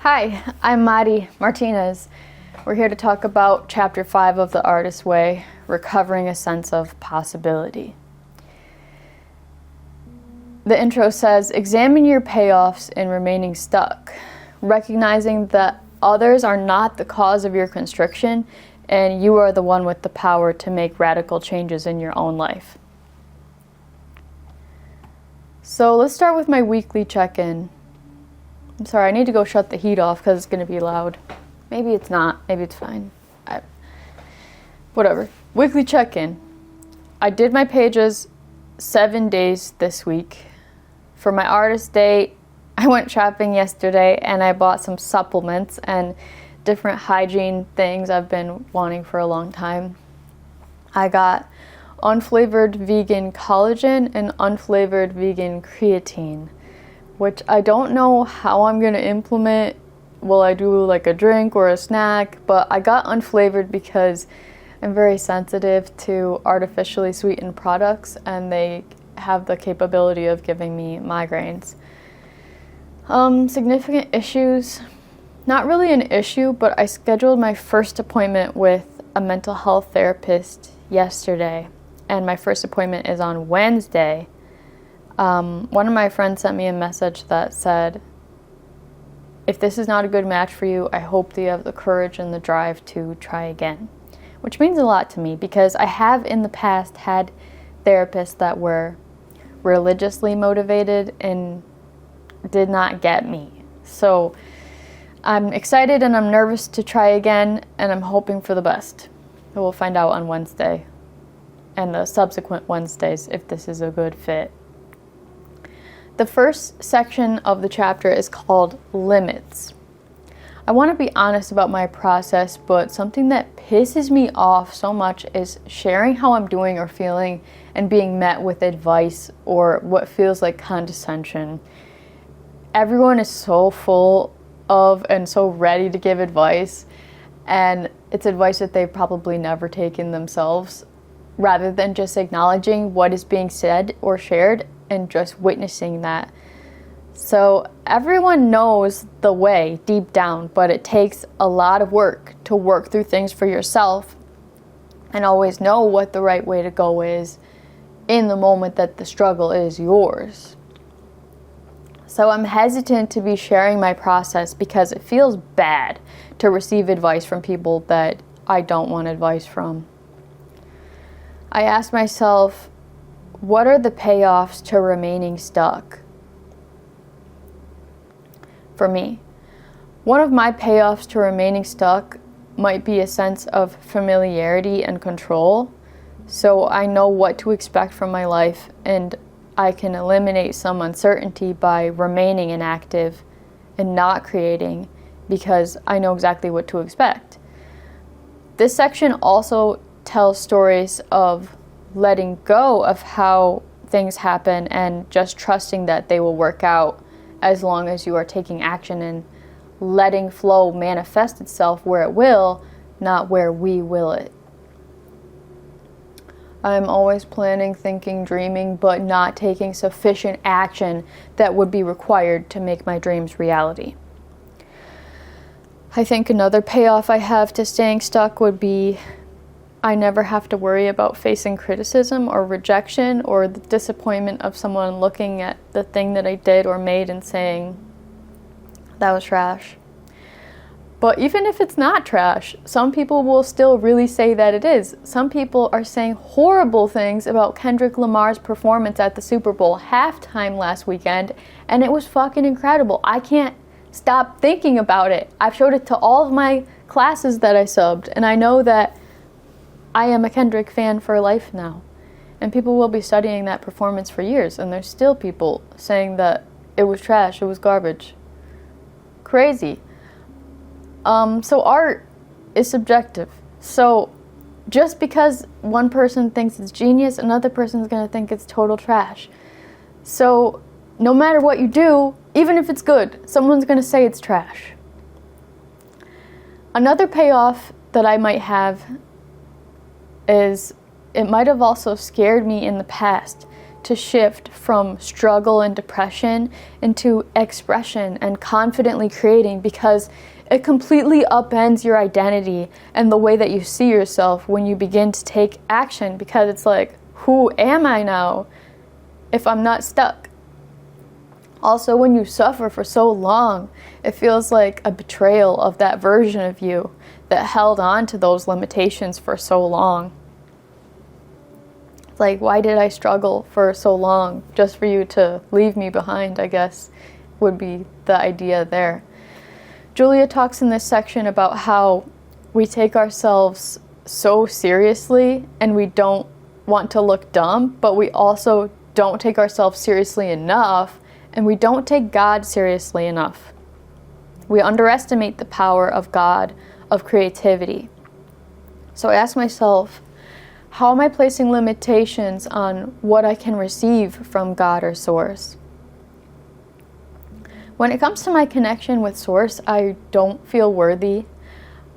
Hi, I'm Mari Martinez. We're here to talk about Chapter 5 of The Artist's Way, Recovering a Sense of Possibility. The intro says, examine your payoffs in remaining stuck, recognizing that others are not the cause of your constriction, and you are the one with the power to make radical changes in your own life. So let's start with my weekly check-in. I'm sorry, I need to go shut the heat off because it's going to be loud. Maybe it's not. Maybe it's fine. Whatever. Weekly check-in. I did my pages 7 days this week. For my artist day, I went shopping yesterday and I bought some supplements and different hygiene things I've been wanting for a long time. I got unflavored vegan collagen and unflavored vegan creatine, which I don't know how I'm going to implement. Will I do like a drink or a snack? But I got unflavored because I'm very sensitive to artificially sweetened products and they have the capability of giving me migraines. Significant issues. Not really an issue, but I scheduled my first appointment with a mental health therapist yesterday, and my first appointment is on Wednesday. One of my friends sent me a message that said, if this is not a good match for you, I hope that you have the courage and the drive to try again. Which means a lot to me because I have in the past had therapists that were religiously motivated and did not get me. So I'm excited and I'm nervous to try again, and I'm hoping for the best. We'll find out on Wednesday and the subsequent Wednesdays if this is a good fit. The first section of the chapter is called Limits. I want to be honest about my process, but something that pisses me off so much is sharing how I'm doing or feeling and being met with advice or what feels like condescension. Everyone is so full of and so ready to give advice, and it's advice that they've probably never taken themselves, rather than just acknowledging what is being said or shared and just witnessing that. So everyone knows the way deep down, but it takes a lot of work to work through things for yourself and always know what the right way to go is in the moment that the struggle is yours. So I'm hesitant to be sharing my process because it feels bad to receive advice from people that I don't want advice from. I asked myself, what are the payoffs to remaining stuck? For me, one of my payoffs to remaining stuck might be a sense of familiarity and control. So I know what to expect from my life, and I can eliminate some uncertainty by remaining inactive and not creating because I know exactly what to expect. This section also tells stories of letting go of how things happen and just trusting that they will work out as long as you are taking action and letting flow manifest itself where it will, not where we will it. I'm always planning, thinking, dreaming, but not taking sufficient action that would be required to make my dreams reality. I think another payoff I have to staying stuck would be I never have to worry about facing criticism or rejection or the disappointment of someone looking at the thing that I did or made and saying, that was trash. But even if it's not trash, some people will still really say that it is. Some people are saying horrible things about Kendrick Lamar's performance at the Super Bowl halftime last weekend, and it was fucking incredible. I can't stop thinking about it. I've showed it to all of my classes that I subbed, and I know that I am a Kendrick fan for life now. And people will be studying that performance for years, and there's still people saying that it was trash, it was garbage. Crazy. So art is subjective. So just because one person thinks it's genius, another person's going to think it's total trash. So no matter what you do, even if it's good, someone's going to say it's trash. Another payoff that I might have is it might have also scared me in the past to shift from struggle and depression into expression and confidently creating, because it completely upends your identity and the way that you see yourself when you begin to take action, because it's like, who am I now if I'm not stuck? Also, when you suffer for so long, it feels like a betrayal of that version of you that held on to those limitations for so long. It's like, why did I struggle for so long just for you to leave me behind, I guess, would be the idea there. Julia talks in this section about how we take ourselves so seriously and we don't want to look dumb, but we also don't take ourselves seriously enough, and we don't take God seriously enough. We underestimate the power of God, of creativity. So I ask myself, how am I placing limitations on what I can receive from God or Source? When it comes to my connection with Source, I don't feel worthy.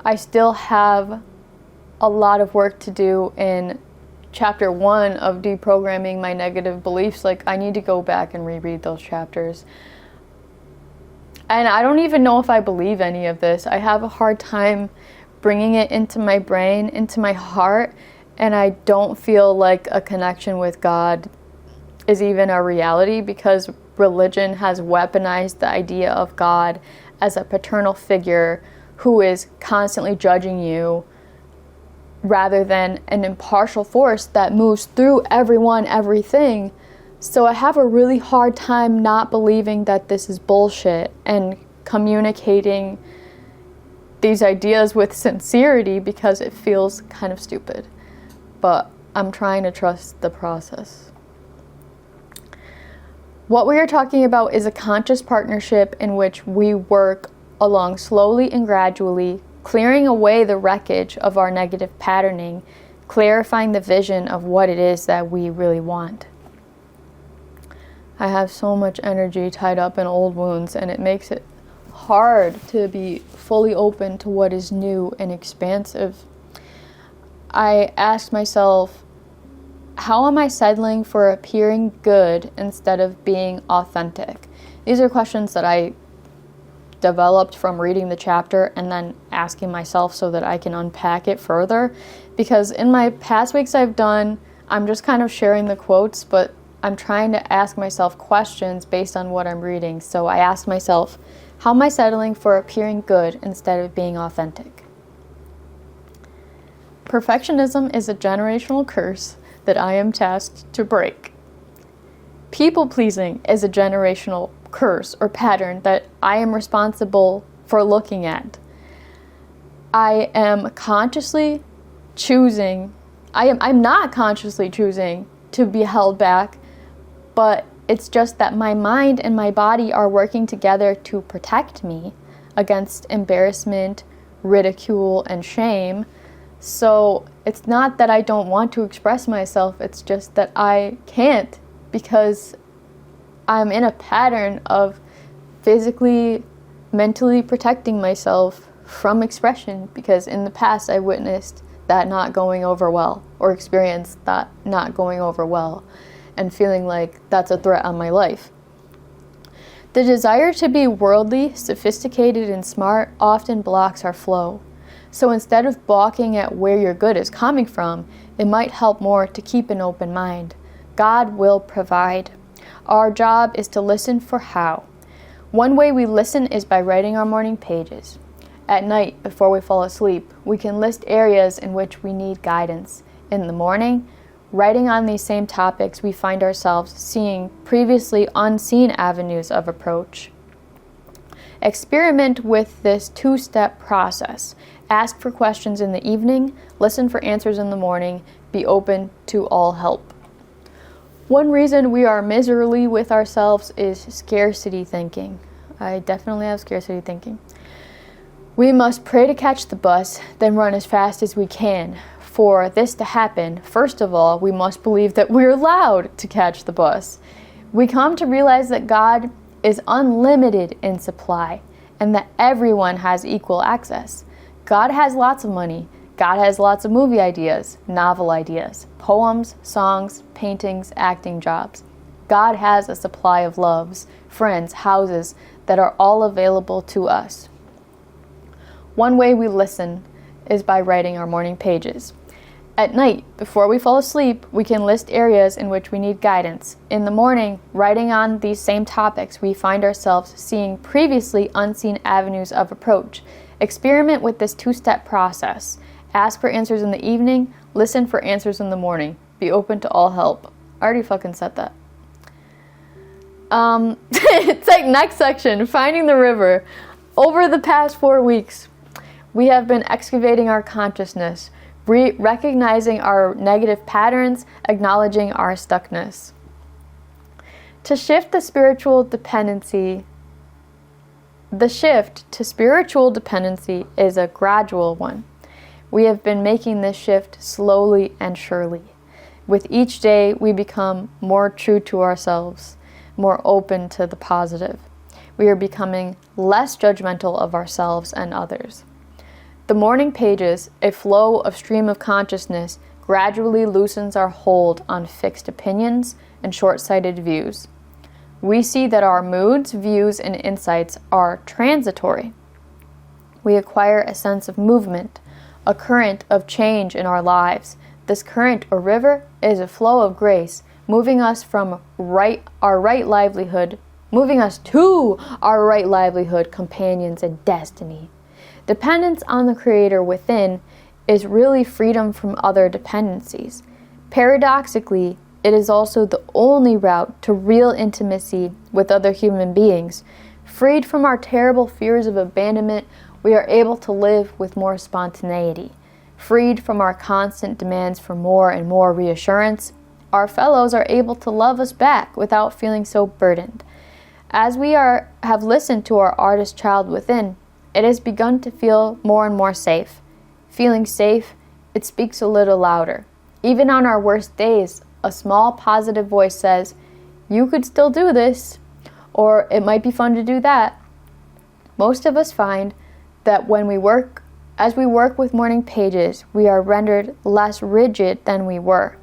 I still have a lot of work to do in chapter 1 of deprogramming my negative beliefs. Like, I need to go back and reread those chapters. And I don't even know if I believe any of this. I have a hard time bringing it into my brain, into my heart, and I don't feel like a connection with God is even a reality, because religion has weaponized the idea of God as a paternal figure who is constantly judging you, rather than an impartial force that moves through everyone, everything. So I have a really hard time not believing that this is bullshit and communicating these ideas with sincerity, because it feels kind of stupid. But I'm trying to trust the process. What we are talking about is a conscious partnership in which we work along slowly and gradually, clearing away the wreckage of our negative patterning, clarifying the vision of what it is that we really want. I have so much energy tied up in old wounds, and it makes it hard to be fully open to what is new and expansive. I asked myself, how am I settling for appearing good instead of being authentic? These are questions that I developed from reading the chapter and then asking myself so that I can unpack it further. Because in my past weeks I'm just kind of sharing the quotes, but I'm trying to ask myself questions based on what I'm reading. So I asked myself, how am I settling for appearing good instead of being authentic? Perfectionism is a generational curse that I am tasked to break. People-pleasing is a generational curse or pattern that I am responsible for looking at. I'm not consciously choosing to be held back, but it's just that my mind and my body are working together to protect me against embarrassment, ridicule, and shame. So it's not that I don't want to express myself, it's just that I can't, because I'm in a pattern of physically, mentally protecting myself from expression, because in the past I witnessed that not going over well, or experienced that not going over well, and feeling like that's a threat on my life. The desire to be worldly, sophisticated, and smart often blocks our flow. So instead of balking at where your good is coming from, it might help more to keep an open mind. God will provide. Our job is to listen for how. One way we listen is by writing our morning pages. At night, before we fall asleep, we can list areas in which we need guidance. In the morning, writing on these same topics, we find ourselves seeing previously unseen avenues of approach. Experiment with this two-step process. Ask for questions in the evening, listen for answers in the morning, be open to all help. One reason we are miserly with ourselves is scarcity thinking. I definitely have scarcity thinking. We must pray to catch the bus, then run as fast as we can. For this to happen, first of all, we must believe that we're allowed to catch the bus. We come to realize that God is unlimited in supply and that everyone has equal access. God has lots of money. God has lots of movie ideas, novel ideas, poems, songs, paintings, acting jobs. God has a supply of loves, friends, houses that are all available to us. One way we listen is by writing our morning pages. At night, before we fall asleep, we can list areas in which we need guidance. In the morning, writing on these same topics, we find ourselves seeing previously unseen avenues of approach. Experiment with this two-step process. Ask for answers in the evening, listen for answers in the morning. Be open to all help. I already fucking said that. It's like next section, finding the river. Over the past 4 weeks, we have been excavating our consciousness, recognizing our negative patterns, acknowledging our stuckness. The shift to spiritual dependency is a gradual one. We have been making this shift slowly and surely. With each day, we become more true to ourselves, more open to the positive. We are becoming less judgmental of ourselves and others. The morning pages, a flow of stream of consciousness, gradually loosens our hold on fixed opinions and short-sighted views. We see that our moods, views, and insights are transitory. We acquire a sense of movement, a current of change in our lives. This current or river is a flow of grace, moving us to our right livelihood, companions, and destiny. Dependence on the Creator within is really freedom from other dependencies. Paradoxically, it is also the only route to real intimacy with other human beings. Freed from our terrible fears of abandonment, we are able to live with more spontaneity. Freed from our constant demands for more and more reassurance, our fellows are able to love us back without feeling so burdened. As we have listened to our artist child within, it has begun to feel more and more safe. Feeling safe, it speaks a little louder. Even on our worst days, a small positive voice says, "You could still do this," or "It might be fun to do that." Most of us find that as we work with morning pages, we are rendered less rigid than we were.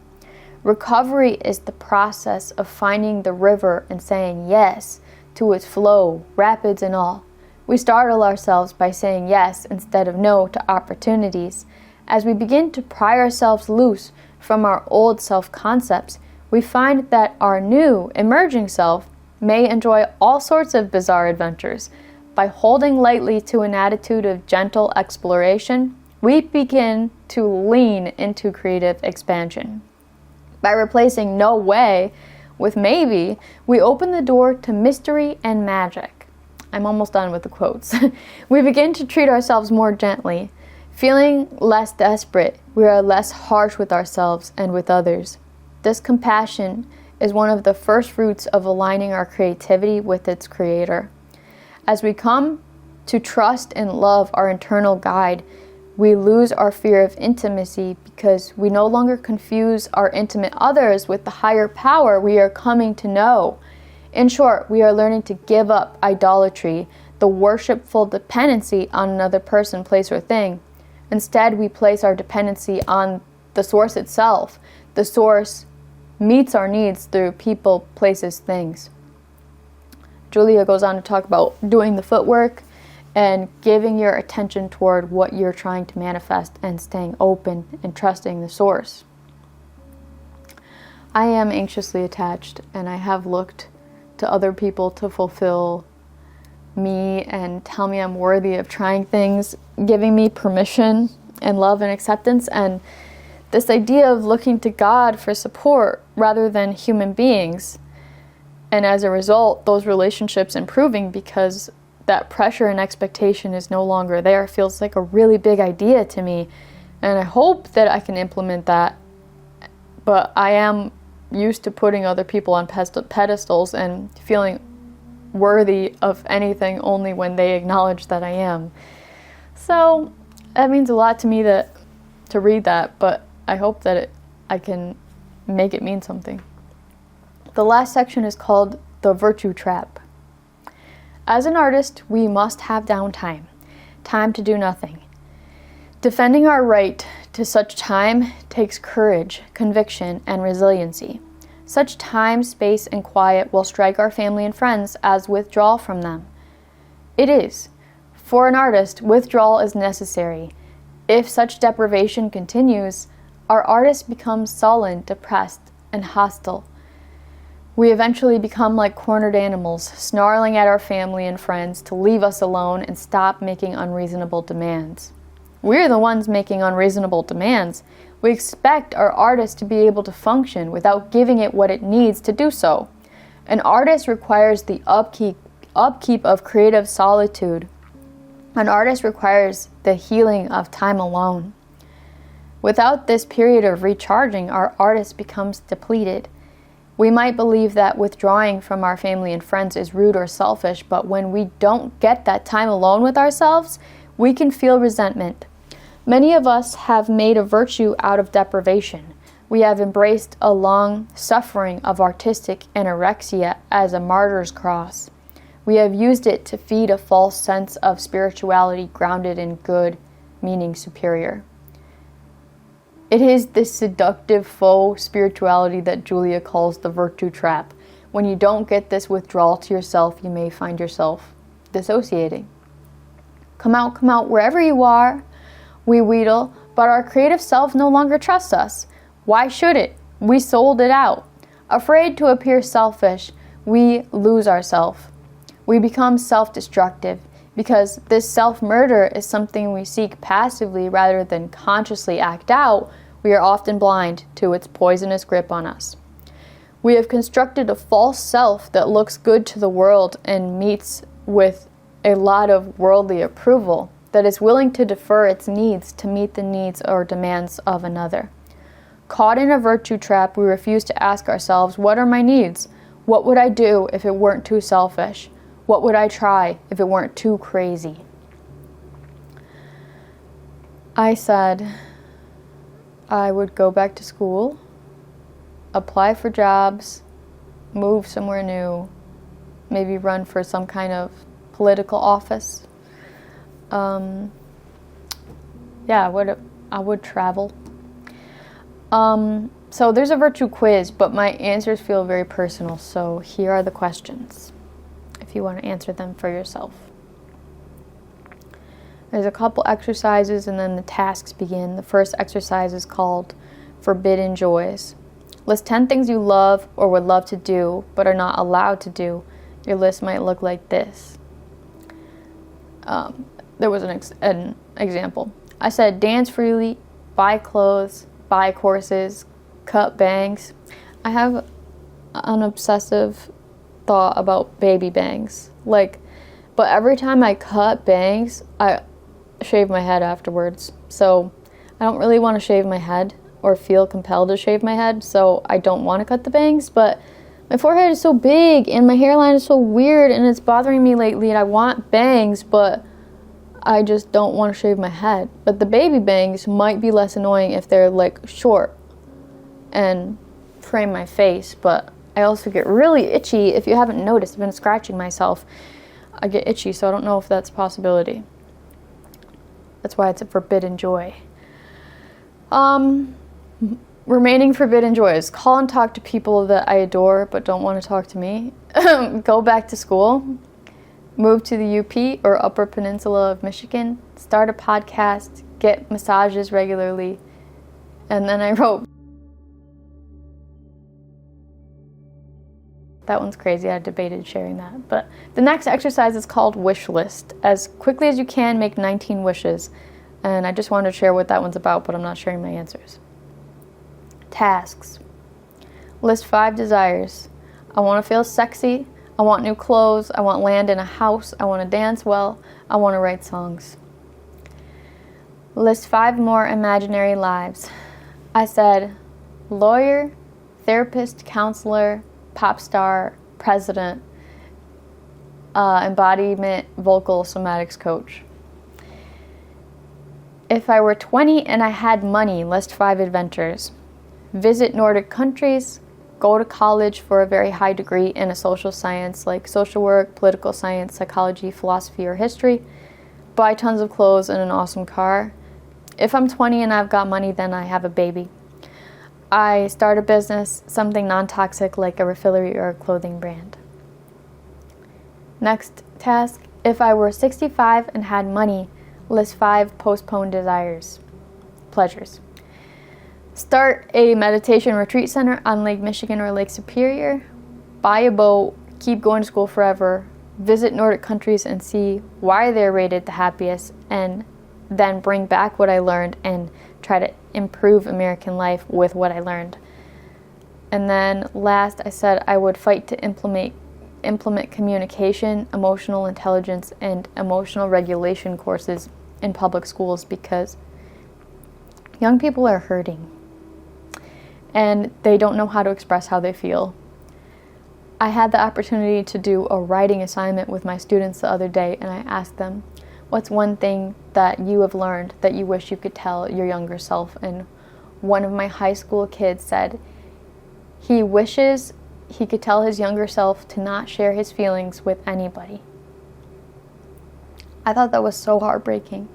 Recovery is the process of finding the river and saying yes to its flow, rapids and all. We startle ourselves by saying yes instead of no to opportunities. As we begin to pry ourselves loose from our old self-concepts, we find that our new, emerging self may enjoy all sorts of bizarre adventures. By holding lightly to an attitude of gentle exploration, we begin to lean into creative expansion. By replacing "no way" with "maybe," we open the door to mystery and magic. I'm almost done with the quotes. We begin to treat ourselves more gently. Feeling less desperate, we are less harsh with ourselves and with others. This compassion is one of the first fruits of aligning our creativity with its creator. As we come to trust and love our internal guide, we lose our fear of intimacy because we no longer confuse our intimate others with the higher power we are coming to know. In short, we are learning to give up idolatry, the worshipful dependency on another person, place, or thing. Instead, we place our dependency on the source itself. The source meets our needs through people, places, things. Julia goes on to talk about doing the footwork and giving your attention toward what you're trying to manifest and staying open and trusting the source. I am anxiously attached, and I have looked to other people to fulfill me and tell me I'm worthy of trying things, giving me permission and love and acceptance. And this idea of looking to God for support rather than human beings, and as a result, those relationships improving because that pressure and expectation is no longer there, feels like a really big idea to me. And I hope that I can implement that. But I am used to putting other people on pedestals and feeling worthy of anything only when they acknowledge that I am. So that means a lot to me to read that, but I hope that I can make it mean something. The last section is called The Virtue Trap. As an artist, we must have downtime, time to do nothing. Defending our right to such time takes courage, conviction, and resiliency. Such time, space, and quiet will strike our family and friends as withdrawal from them. It is. For an artist, withdrawal is necessary. If such deprivation continues, our artist becomes sullen, depressed, and hostile. We eventually become like cornered animals, snarling at our family and friends to leave us alone and stop making unreasonable demands. We're the ones making unreasonable demands. We expect our artist to be able to function without giving it what it needs to do so. An artist requires the upkeep of creative solitude. An artist requires the healing of time alone. Without this period of recharging, our artist becomes depleted. We might believe that withdrawing from our family and friends is rude or selfish, but when we don't get that time alone with ourselves, we can feel resentment. Many of us have made a virtue out of deprivation. We have embraced a long suffering of artistic anorexia as a martyr's cross. We have used it to feed a false sense of spirituality grounded in good, meaning superior. It is this seductive faux spirituality that Julia calls the virtue trap. When you don't get this withdrawal to yourself, you may find yourself dissociating. Come out, wherever you are, we wheedle, but our creative self no longer trusts us. Why should it? We sold it out. Afraid to appear selfish, we lose ourselves. We become self-destructive because this self-murder is something we seek passively rather than consciously act out. We are often blind to its poisonous grip on us. We have constructed a false self that looks good to the world and meets with a lot of worldly approval, that is willing to defer its needs to meet the needs or demands of another. Caught in a virtue trap, we refuse to ask ourselves, what are my needs? What would I do if it weren't too selfish? What would I try if it weren't too crazy? I said I would go back to school, apply for jobs, move somewhere new, maybe run for some kind of political office. I would travel. So there's a virtue quiz, but my answers feel very personal, so here are the questions, if you want to answer them for yourself. There's a couple exercises, and then the tasks begin. The first exercise is called Forbidden Joys. List 10 things you love or would love to do, but are not allowed to do. Your list might look like this. There was an example. I said dance freely, buy clothes, buy courses, cut bangs. I have an obsessive thought about baby bangs. But every time I cut bangs, I shave my head afterwards. So I don't really want to shave my head or feel compelled to shave my head, so I don't want to cut the bangs, but my forehead is so big and my hairline is so weird and it's bothering me lately, and I want bangs, but I just don't want to shave my head. But the baby bangs might be less annoying if they're short and frame my face, but I also get really itchy. If you haven't noticed, I've been scratching myself. I get itchy, so I don't know if that's a possibility. That's why it's a forbidden joy. Remaining forbidden joys. Call and talk to people that I adore but don't want to talk to me. Go back to school. Move to the UP or Upper Peninsula of Michigan. Start a podcast. Get massages regularly. And then I wrote, that one's crazy. I debated sharing that. But the next exercise is called Wish List. As quickly as you can, make 19 wishes. And I just wanted to share what that one's about, but I'm not sharing my answers. Tasks. List 5 desires. I want to feel sexy. I want new clothes. I want land in a house. I want to dance well. I want to write songs. List 5 more imaginary lives. I said lawyer, therapist, counselor, pop star, president, embodiment, vocal somatics coach. If I were 20 and I had money, list 5 adventures. Visit Nordic countries, go to college for a very high degree in a social science like social work, political science, psychology, philosophy, or history, buy tons of clothes and an awesome car, If I'm 20 and I've got money, then I have a baby. I start a business, something non-toxic like a refillery or a clothing brand. Next task, if I were 65 and had money, list 5 postponed pleasures. Start a meditation retreat center on Lake Michigan or Lake Superior. Buy a boat, keep going to school forever, visit Nordic countries and see why they're rated the happiest, and then bring back what I learned and try to improve American life with what I learned. And then last, I said I would fight to implement communication, emotional intelligence, and emotional regulation courses in public schools because young people are hurting and they don't know how to express how they feel. I had the opportunity to do a writing assignment with my students the other day, and I asked them, what's one thing that you have learned that you wish you could tell your younger self? And one of my high school kids said he wishes he could tell his younger self to not share his feelings with anybody. I thought that was so heartbreaking.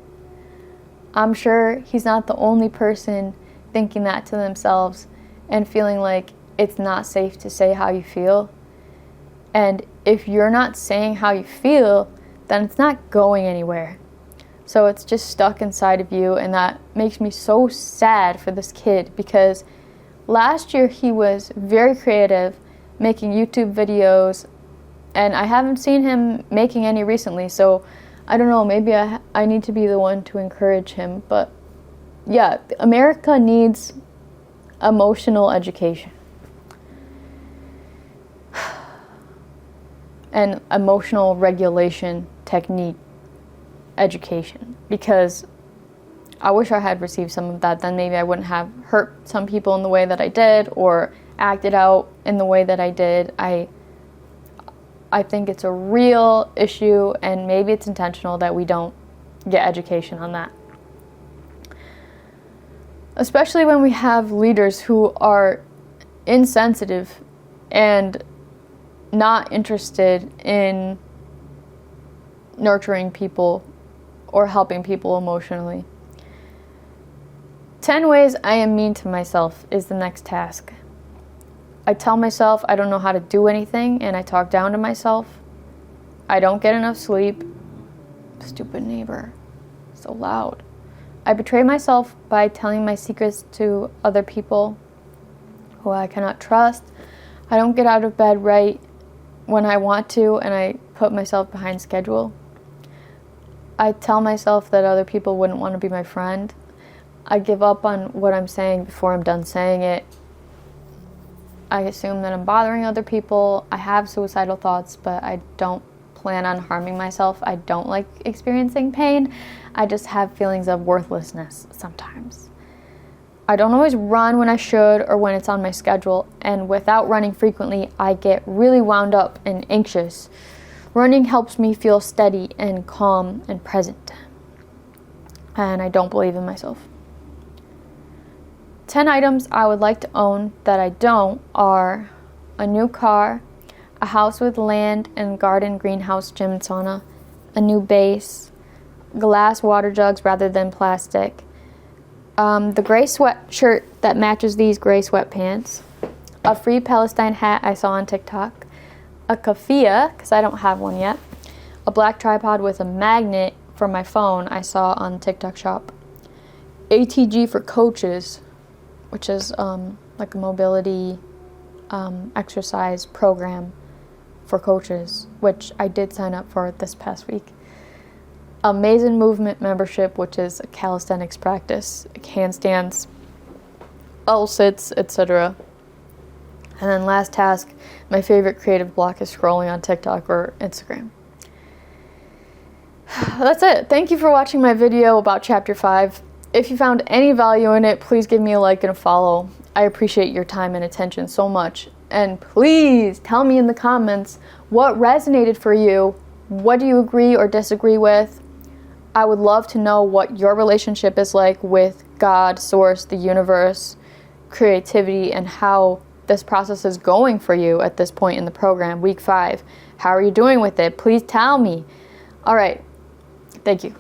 I'm sure he's not the only person thinking that to themselves and feeling like it's not safe to say how you feel. And if you're not saying how you feel, then it's not going anywhere. So it's just stuck inside of you, and that makes me so sad for this kid because last year he was very creative, making YouTube videos, and I haven't seen him making any recently, so I don't know, maybe I need to be the one to encourage him. But yeah, America needs emotional education and emotional regulation technique education, because I wish I had received some of that. Then maybe I wouldn't have hurt some people in the way that I did or acted out in the way that I did. I think it's a real issue, and maybe it's intentional that we don't get education on that. Especially when we have leaders who are insensitive and not interested in nurturing people or helping people emotionally. 10 ways I am mean to myself is the next task. I tell myself I don't know how to do anything, and I talk down to myself. I don't get enough sleep. Stupid neighbor, so loud. I betray myself by telling my secrets to other people who I cannot trust. I don't get out of bed right when I want to, and I put myself behind schedule. I tell myself that other people wouldn't want to be my friend. I give up on what I'm saying before I'm done saying it. I assume that I'm bothering other people. I have suicidal thoughts, but I don't plan on harming myself. I don't like experiencing pain. I just have feelings of worthlessness sometimes. I don't always run when I should or when it's on my schedule, and without running frequently, I get really wound up and anxious. Running helps me feel steady and calm and present. And I don't believe in myself. 10 items I would like to own that I don't are a new car, a house with land and garden, greenhouse, gym, and sauna, a new base, glass water jugs rather than plastic, the gray sweatshirt that matches these gray sweatpants, a free Palestine hat I saw on TikTok, a keffiyeh, because I don't have one yet, a black tripod with a magnet for my phone I saw on TikTok shop, ATG for coaches, which is like a mobility exercise program for coaches, which I did sign up for this past week. Amazing Movement membership, which is a calisthenics practice, handstands, L-sits, etc. And then last task, my favorite creative block is scrolling on TikTok or Instagram. That's it. Thank you for watching my video about Chapter 5. If you found any value in it, please give me a like and a follow. I appreciate your time and attention so much. And please tell me in the comments what resonated for you. What do you agree or disagree with? I would love to know what your relationship is like with God, Source, the universe, creativity, and how this process is going for you at this point in the program, week 5. How are you doing with it? Please tell me. All right. Thank you.